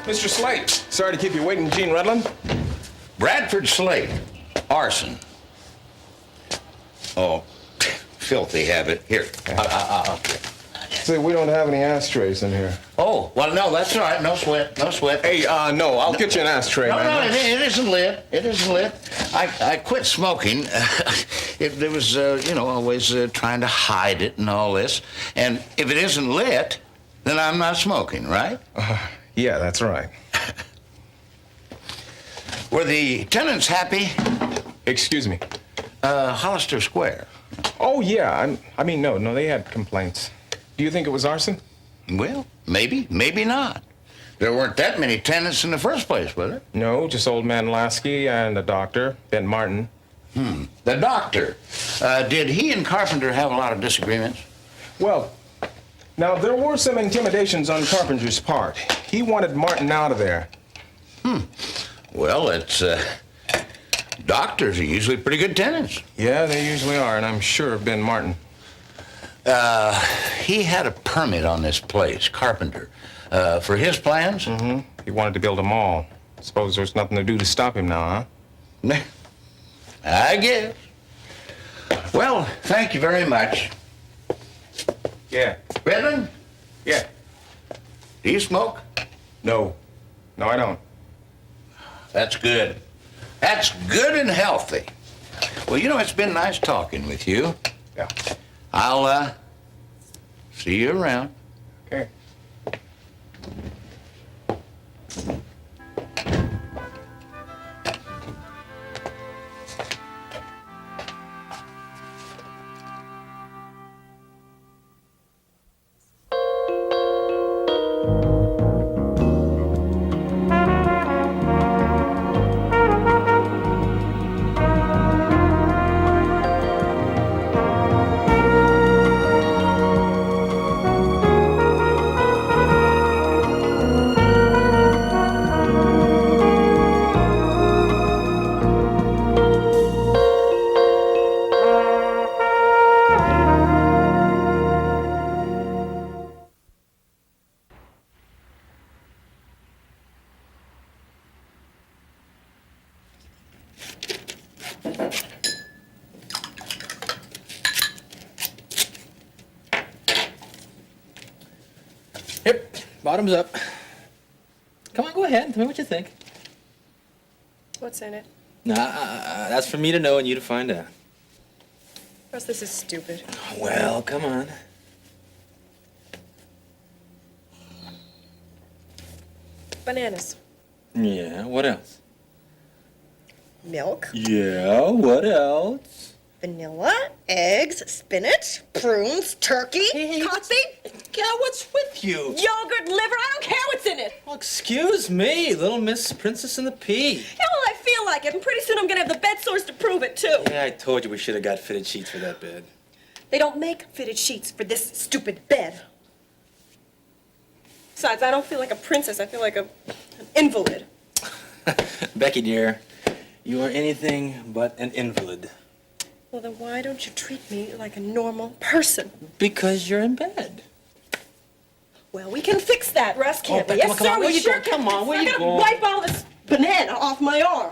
Mr. Slate, sorry to keep you waiting. Gene Rutland? Bradford Slate. Arson. Oh, filthy habit. Here. See, we don't have any ashtrays in here. Oh, well, no, that's all right. No sweat. No sweat. Hey, no, I'll get you an ashtray, No, man. no, it isn't lit. It isn't lit. I quit smoking. There was, always trying to hide it and all this. And if it isn't lit, then I'm not smoking, right? Yeah, that's right. Were the tenants happy? Excuse me. Hollister Square. Oh, yeah. No, they had complaints. Do you think it was arson? Well, maybe, maybe not. There weren't that many tenants in the first place, was there? No, just old man Lasky and the doctor, Ben Martin. The doctor. Did he and Carpenter have a lot of disagreements? Well, now, there were some intimidations on Carpenter's part. He wanted Martin out of there. Well, it's, doctors are usually pretty good tenants. Yeah, they usually are, and I'm sure of Ben Martin. He had a permit on this place, Carpenter, for his plans? Mm-hmm. He wanted to build a mall. Suppose there's nothing to do to stop him now, huh? I guess. Well, thank you very much. Yeah. Redmond, Yeah. do you smoke? No. No, I don't. That's good. That's good and healthy. Well, it's been nice talking with you. Yeah. I'll, see you around. Okay. Yep, bottoms up. Come on, go ahead. Tell me what you think. What's in it? Nah, that's for me to know and you to find out. Russ, this is stupid. Well, come on. Bananas. Yeah, what else? Milk. Yeah, what else? Vanilla. Eggs. Spinach. Prunes. Turkey. Coffee. Yeah, what's with you? Yogurt. Liver. I don't care what's in it. Well, excuse me, Little Miss Princess and the Pea. Yeah, well, I feel like it, and pretty soon I'm gonna have the bed sores to prove it, too. Yeah, I told you we should have got fitted sheets for that bed. They don't make fitted sheets for this stupid bed. Besides, I don't feel like a princess. I feel like an invalid. Becky, dear, you are anything but an invalid. Well, then why don't you treat me like a normal person? Because you're in bed. Well, we can fix that, Russ, can't we? Becca, Yes, come sir, on, where we you sure going? can. Come on, where you I'm going? gonna wipe all this banana off my arm.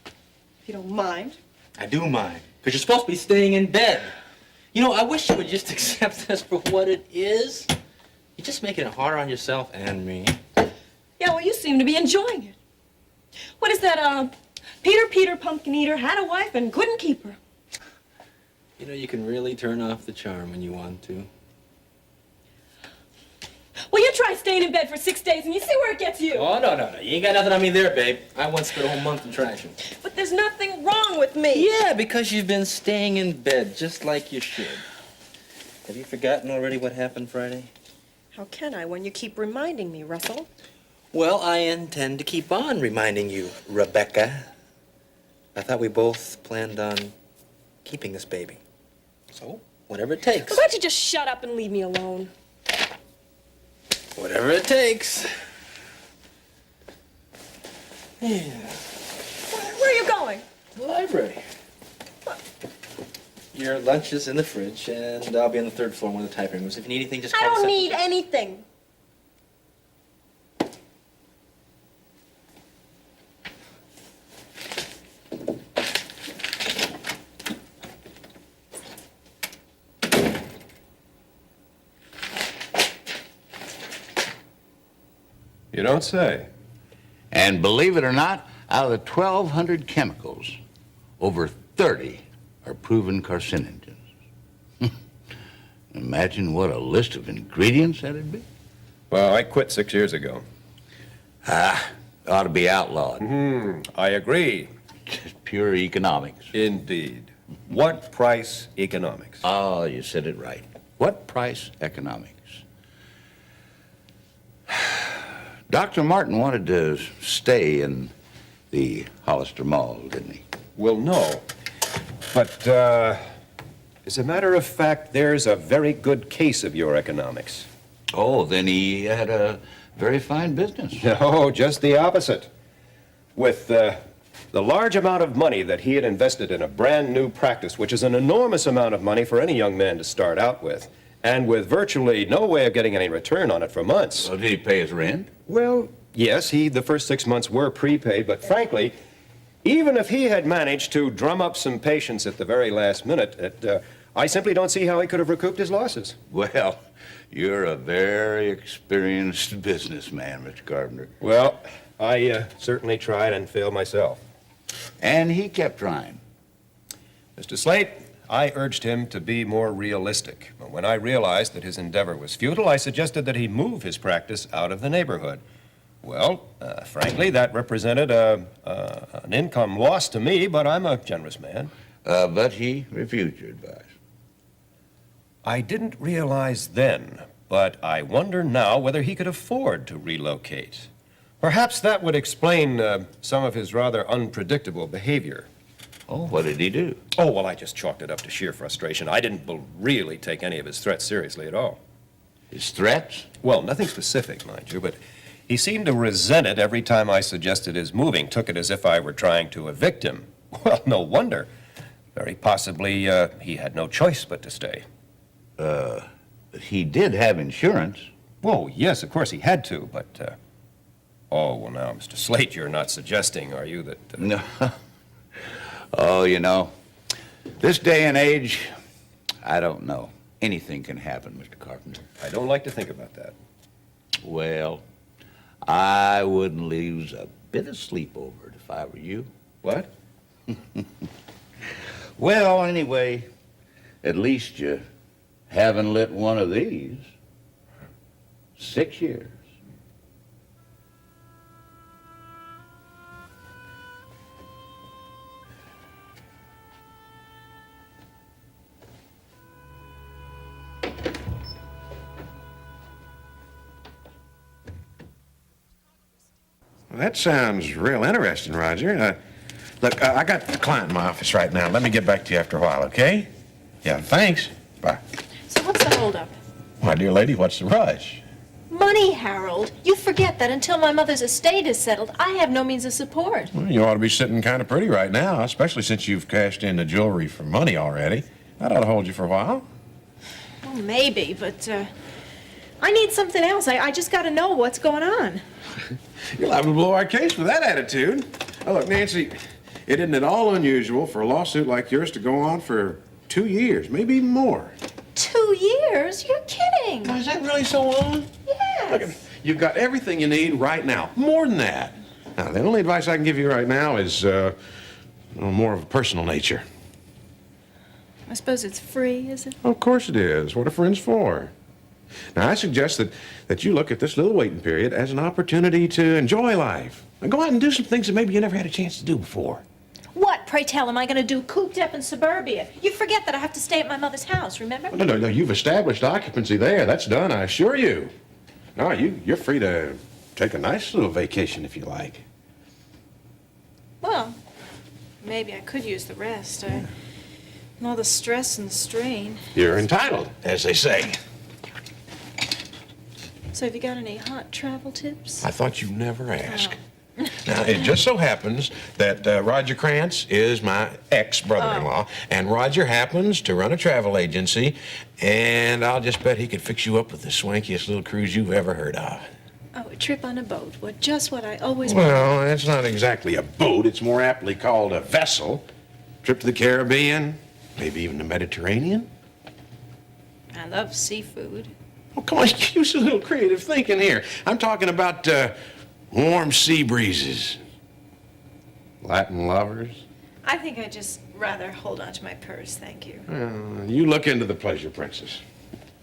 If you don't mind. I do mind, because you're supposed to be staying in bed. I wish you would just accept this for what it is. You're just making it harder on yourself and me. Yeah, well, you seem to be enjoying it. What is that, Peter, pumpkin eater, had a wife and couldn't keep her. You can really turn off the charm when you want to. Well, you try staying in bed for 6 days and you see where it gets you. Oh, no. You ain't got nothing on me there, babe. I once spent a whole month in traction. But there's nothing wrong with me. Yeah, because you've been staying in bed just like you should. Have you forgotten already what happened Friday? How can I when you keep reminding me, Russell? Well, I intend to keep on reminding you, Rebecca. I thought we both planned on keeping this baby. So, whatever it takes. Well, why don't you just shut up and leave me alone? Whatever it takes. Yeah. Where are you going? The library. What? Your lunch is in the fridge, and I'll be on the third floor in one of the typing rooms. If you need anything, just I call the don't secretary. need anything. You don't say. And believe it or not, out of the 1,200 chemicals, over 30 are proven carcinogens. Imagine what a list of ingredients that'd be. Well, I quit 6 years ago. Ought to be outlawed. I agree. Just pure economics. Indeed. What price economics? Oh, you said it right. What price economics? Dr. Martin wanted to stay in the Hollister Mall, didn't he? Well, no. But, as a matter of fact, there's a very good case of your economics. Oh, then he had a very fine business. No, just the opposite. With the large amount of money that he had invested in a brand new practice, which is an enormous amount of money for any young man to start out with, and with virtually no way of getting any return on it for months. So did he pay his rent? Well, yes, the first 6 months were prepaid, but frankly, even if he had managed to drum up some patients at the very last minute, I simply don't see how he could have recouped his losses. Well, you're a very experienced businessman, Mr. Carpenter. Well, I certainly tried and failed myself. And he kept trying. Mr. Slate, I urged him to be more realistic. But when I realized that his endeavor was futile, I suggested that he move his practice out of the neighborhood. Well, frankly, that represented an income loss to me, but I'm a generous man. But he refused your advice. I didn't realize then, but I wonder now whether he could afford to relocate. Perhaps that would explain some of his rather unpredictable behavior. Oh, what did he do? Oh, well, I just chalked it up to sheer frustration. I didn't really take any of his threats seriously at all. His threats? Well, nothing specific, mind you, but he seemed to resent it every time I suggested his moving, took it as if I were trying to evict him. Well, no wonder. Very possibly he had no choice but to stay. But he did have insurance. Oh, yes, of course he had to, but, oh, well, now, Mr. Slate, you're not suggesting, are you, that... No. Oh, you know, this day and age, I don't know. Anything can happen, Mr. Carpenter. I don't like to think about that. Well, I wouldn't lose a bit of sleep over it if I were you. What? Well, anyway, at least you haven't lit one of these. 6 years. Well, that sounds real interesting, Roger. Look, I got the client in my office right now. Let me get back to you after a while, okay? Yeah, thanks. Bye. So what's the holdup? My dear lady, what's the rush? Money, Harold. You forget that until my mother's estate is settled, I have no means of support. Well, you ought to be sitting kind of pretty right now, especially since you've cashed in the jewelry for money already. That ought to hold you for a while. Well, maybe, but I need something else. I just got to know what's going on. You'll have to blow our case with that attitude. Oh, look, Nancy, it isn't at all unusual for a lawsuit like yours to go on for 2 years, maybe even more. 2 years? You're kidding. Now, is that really so long? Yes. Look, you've got everything you need right now. More than that. Now, the only advice I can give you right now is more of a personal nature. I suppose it's free, is it? Of course it is. What are friends for? Now, I suggest that you look at this little waiting period as an opportunity to enjoy life. And go out and do some things that maybe you never had a chance to do before. What, pray tell, am I going to do cooped up in suburbia? You forget that I have to stay at my mother's house, remember? No, you've established occupancy there. That's done, I assure you. No, you're free to take a nice little vacation if you like. Well, maybe I could use the rest. And all the stress and the strain. You're entitled, as they say. So have you got any hot travel tips? I thought you'd never ask. Now, it just so happens that Roger Krantz is my ex-brother-in-law, and Roger happens to run a travel agency, and I'll just bet he could fix you up with the swankiest little cruise you've ever heard of. Oh, a trip on a boat. Well, just what I always wanted. Well, it's not exactly a boat. It's more aptly called a vessel. Trip to the Caribbean, maybe even the Mediterranean. I love seafood. Oh, come on, use a little creative thinking here. I'm talking about warm sea breezes. Latin lovers. I think I'd just rather hold on to my purse, thank you. You look into the Pleasure Princess.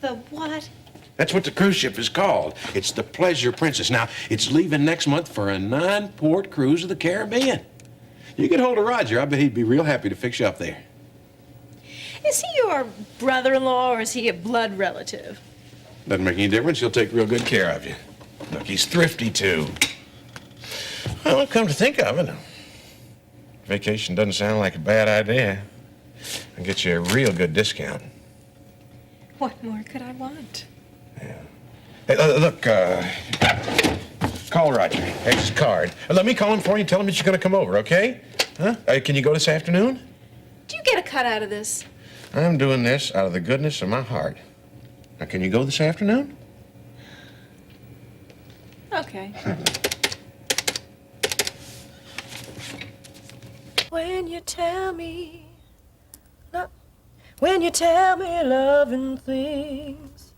The what? That's what the cruise ship is called. It's the Pleasure Princess. Now, it's leaving next month for a 9-port cruise of the Caribbean. You get hold of Roger. I bet he'd be real happy to fix you up there. Is he your brother-in-law or is he a blood relative? Doesn't make any difference. He'll take real good care of you. Look, he's thrifty, too. Well, come to think of it, vacation doesn't sound like a bad idea. I'll get you a real good discount. What more could I want? Hey, look, call Roger. Here's his card. Let me call him for you and tell him that you're going to come over, okay? Huh? Can you go this afternoon? Do you get a cut out of this? I'm doing this out of the goodness of my heart. Now, can you go this afternoon? Okay. When you tell me loving things.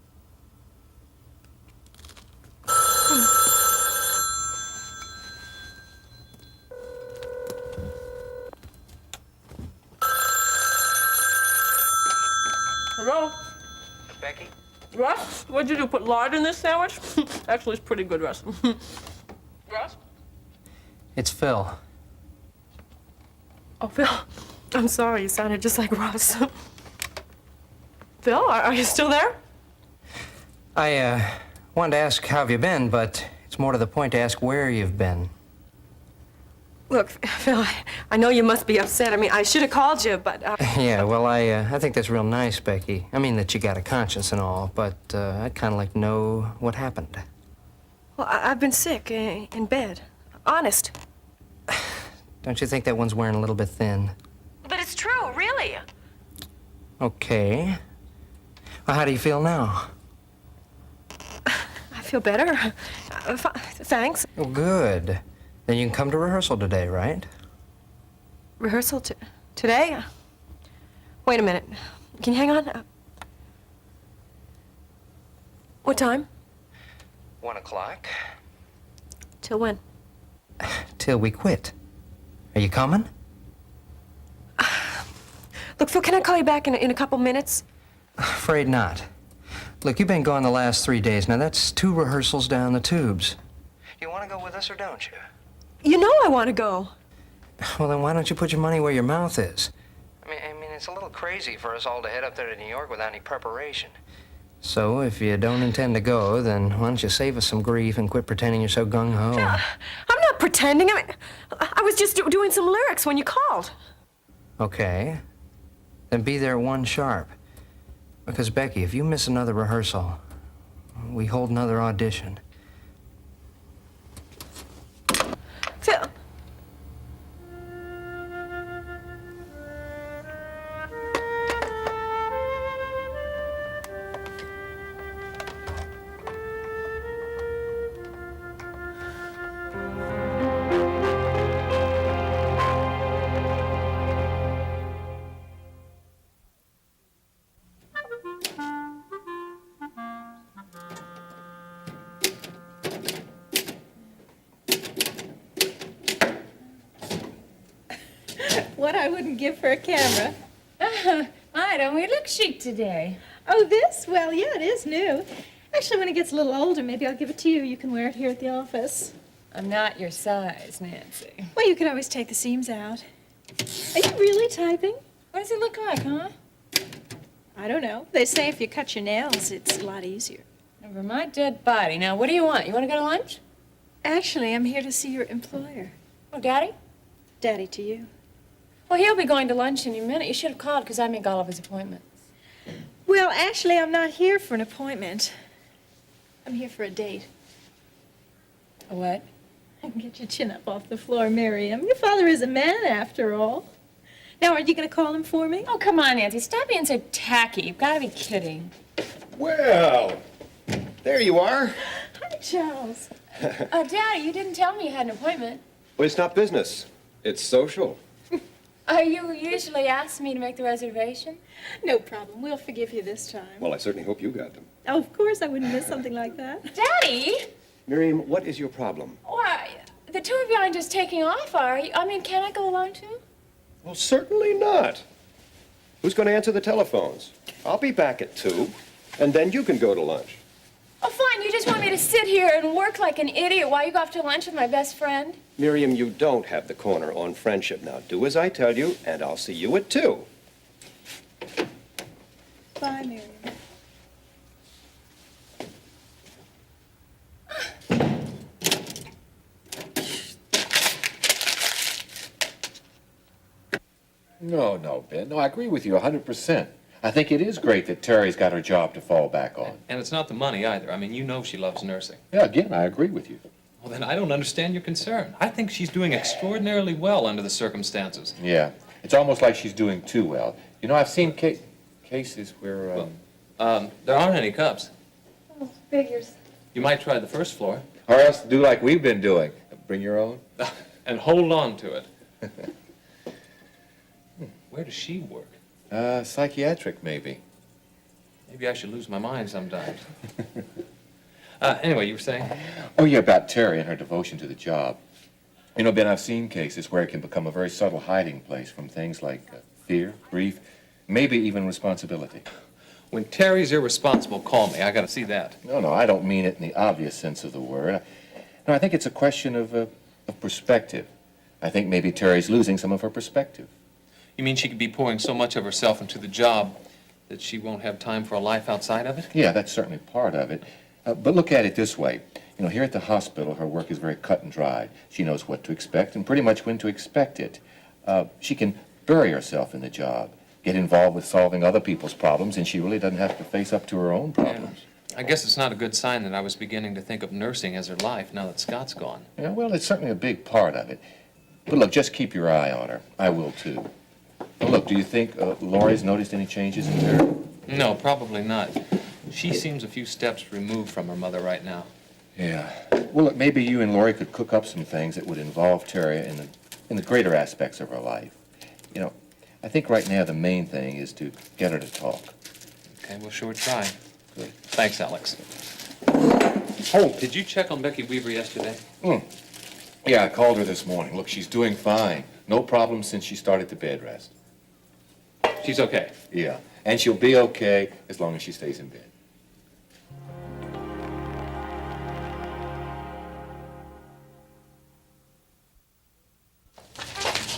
Hello? Becky? Russ? What'd you do, put lard in this sandwich? Actually, it's pretty good, Russ. Russ? It's Phil. Oh, Phil. I'm sorry, you sounded just like Russ. Phil, are you still there? I wanted to ask how have you been, but it's more to the point to ask where you've been. Look, Phil, I know you must be upset. I mean, I should have called you, but... Yeah, well, I think that's real nice, Becky. I mean that you got a conscience and all, but I'd kind of like to know what happened. Well, I've been sick, in bed. Honest. Don't you think that one's wearing a little bit thin? But it's true, really. Okay. Well, how do you feel now? I feel better. Thanks. Oh, good. Then you can come to rehearsal today, right? Rehearsal today? Wait a minute. Can you hang on? What time? 1 o'clock. Till when? Till we quit. Are you coming? Look, Phil, can I call you back in a couple minutes? Afraid not. Look, you've been gone the last 3 days. Now, that's 2 rehearsals down the tubes. You want to go with us or don't you? You know I want to go. Well, then why don't you put your money where your mouth is? I mean, it's a little crazy for us all to head up there to New York without any preparation. So, if you don't intend to go, then why don't you save us some grief and quit pretending you're so gung-ho? I'm not pretending. I mean, I was just doing some lyrics when you called. Okay. Then be there 1 sharp. Because, Becky, if you miss another rehearsal, we hold another audition. Phil. What I wouldn't give for a camera. I don't we look chic today? Oh, this? Well, yeah, it is new. Actually, when it gets a little older, maybe I'll give it to you. You can wear it here at the office. I'm not your size, Nancy. Well, you could always take the seams out. Are you really typing? What does it look like, huh? I don't know. They say if you cut your nails, it's a lot easier. Over my dead body. Now, what do you want? You want to go to lunch? Actually, I'm here to see your employer. Oh, Daddy? Daddy to you. Well, he'll be going to lunch any minute. You should have called, because I make all of his appointments. Well, actually, I'm not here for an appointment. I'm here for a date. A what? Get your chin up off the floor, Miriam. Your father is a man, after all. Now, are you going to call him for me? Oh, come on, Nancy. Stop being so tacky. You've got to be kidding. Well, there you are. Hi, Charles. Daddy, you didn't tell me you had an appointment. Well, it's not business. It's social. You usually ask me to make the reservation. No problem. We'll forgive you this time. Well, I certainly hope you got them. Oh, of course, I wouldn't miss something like that. Daddy? Miriam, what is your problem? Why, the two of you aren't just taking off, are you? I mean, can I go along too? Well, certainly not. Who's going to answer the telephones? I'll be back at 2, and then you can go to lunch. Oh, fine. You just want me to sit here and work like an idiot while you go off to lunch with my best friend? Miriam, you don't have the corner on friendship. Now, do as I tell you, and I'll see you at 2. Bye, Miriam. No, Ben. No, I agree with you 100%. I think it is great that Terry's got her job to fall back on. And it's not the money either. I mean, you know she loves nursing. Yeah, again, I agree with you. Well, then I don't understand your concern. I think she's doing extraordinarily well under the circumstances. Yeah, it's almost like she's doing too well. You know, I've seen cases where... There aren't any cups. Oh, figures. You might try the first floor. Or else do like we've been doing. Bring your own. And hold on to it. Where does she work? Psychiatric, maybe. Maybe I should lose my mind sometimes. Anyway, you were saying? Oh, yeah, about Terry and her devotion to the job. You know, Ben, I've seen cases where it can become a very subtle hiding place from things like fear, grief, maybe even responsibility. When Terry's irresponsible, call me. I gotta see that. No, I don't mean it in the obvious sense of the word. No, I think it's a question of perspective. I think maybe Terry's losing some of her perspective. You mean she could be pouring so much of herself into the job that she won't have time for a life outside of it? Yeah, that's certainly part of it. But look at it this way. You know, here at the hospital, her work is very cut and dried. She knows what to expect and pretty much when to expect it. She can bury herself in the job, get involved with solving other people's problems, and she really doesn't have to face up to her own problems. Yeah. I guess it's not a good sign that I was beginning to think of nursing as her life now that Scott's gone. Yeah, well, it's certainly a big part of it. But look, just keep your eye on her. I will, too. Well, look, do you think Laurie's noticed any changes in her? No, probably not. She seems a few steps removed from her mother right now. Yeah. Well, look, maybe you and Laurie could cook up some things that would involve Terry in the greater aspects of her life. You know, I think right now the main thing is to get her to talk. Okay, we'll sure try. Good. Thanks, Alex. Oh, did you check on Becky Weaver yesterday? Yeah, I called her this morning. Look, she's doing fine. No problems since she started the bed rest. She's okay. Yeah, and she'll be okay as long as she stays in bed.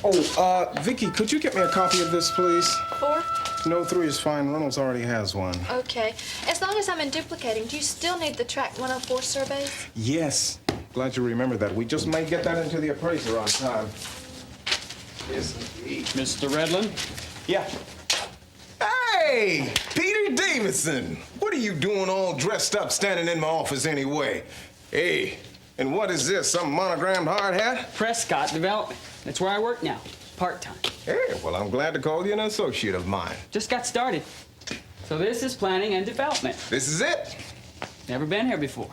Oh, Vicky, could you get me a copy of this, please? 4? No, 3 is fine. Reynolds already has one. Okay. As long as I'm in duplicating, do you still need the Track 104 surveys? Yes. Glad you remembered that. We just might get that into the appraiser on time. Yes, indeed. Mr. Redland? Yeah. Hey, Peter Davidson. What are you doing all dressed up standing in my office anyway? Hey, and what is this, some monogrammed hard hat? Prescott Development. That's where I work now, part-time. Hey, well, I'm glad to call you an associate of mine. Just got started. So this is planning and development. This is it. Never been here before.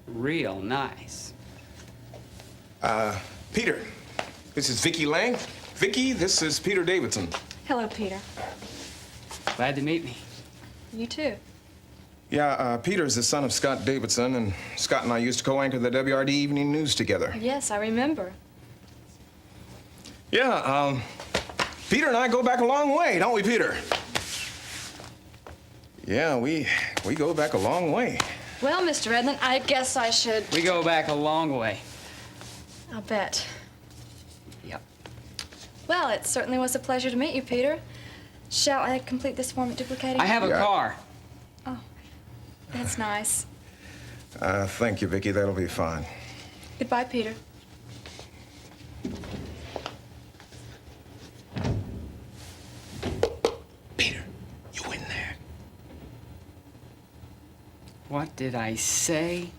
Real nice. Peter, this is Vicky Lang. Vicky, this is Peter Davidson. Hello, Peter. Glad to meet me. You too. Yeah, Peter's the son of Scott Davidson, and Scott and I used to co-anchor the WRD Evening News together. Yes, I remember. Yeah, Peter and I go back a long way, don't we, Peter? Yeah, we go back a long way. Well, Mr. Redland, I guess I should... We go back a long way. I'll bet. Yep. Well, it certainly was a pleasure to meet you, Peter. Shall I complete this form at duplicating? I have a car. Oh, that's nice. Thank you, Vicky. That'll be fine. Goodbye, Peter. Peter, you in there? What did I say?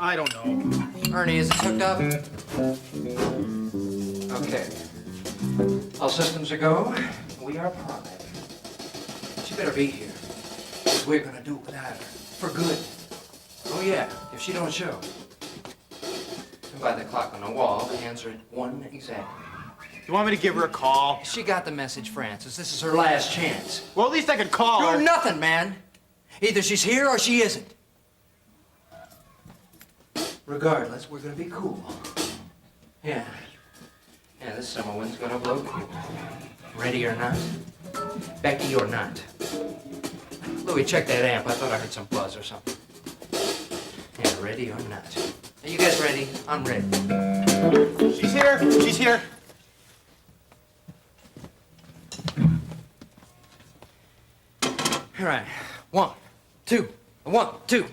I don't know. Ernie, is it hooked up? Okay. All systems are go. We are primed. She better be here. Because we're gonna do it without her. For good. Oh yeah, if she don't show. And by the clock on the wall, the hands are at 1 exactly. You want me to give her a call? She got the message, Francis. This is her last chance. Well, at least I could call her. Do nothing, man. Either she's here or she isn't. Regardless, we're gonna be cool. Yeah. Yeah, this summer wind's gonna blow cool. Ready or not? Becky or not? Louis, check that amp. I thought I heard some buzz or something. Yeah, ready or not? Are you guys ready? I'm ready. She's here. She's here. All right. 1, 2, 1, 2.